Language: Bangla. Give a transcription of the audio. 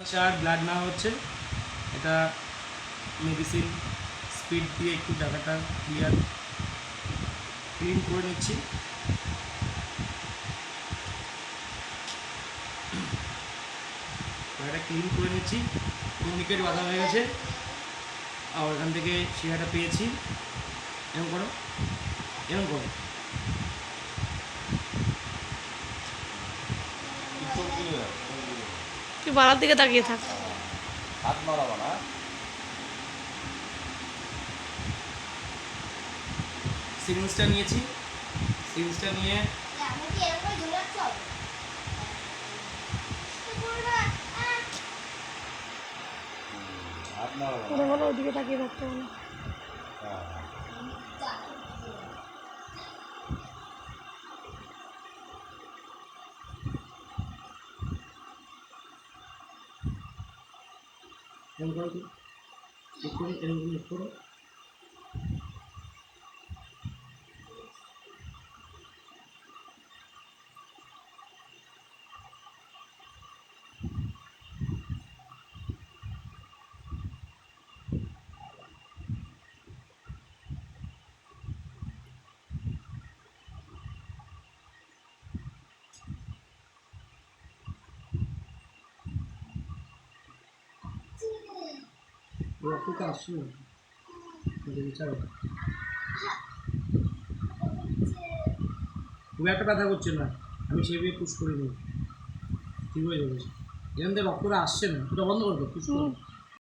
আর ব্লাড না হচ্ছে, এটা মেডিসিন স্পিড দিয়ে একটু জায়গাটা ক্লিন করে নিচ্ছি। জায়গাটা ক্লিন করে নিচ্ছি, টুর্নিকেট বাঁধা হয়ে গেছে, আর ওখান থেকে শিরাটা পেয়েছি। এরকম করো, এরকম করো। তুই বাড়ার দিকে তাকিয়ে থাক। হাত নড়াবো না। সিরিঞ্জটা নিয়েছি, সিরিঞ্জটা নিয়ে হাত নড়াবো ওরা না। বলো ওদিকে তাকিয়ে থাকতে হবে। হ্যাঁ। এরকম করো, ঠিক করে এরকম করো। রক্তটা আসছে না, বিচারো। খুব একটা ব্যথা করছে না, আমি সেভাবে পুশ করে নিই, ঠিক হয়ে যাবে। এখান থেকে রক্তটা আসছে না, ওটা বন্ধ করবে, পুশ করো।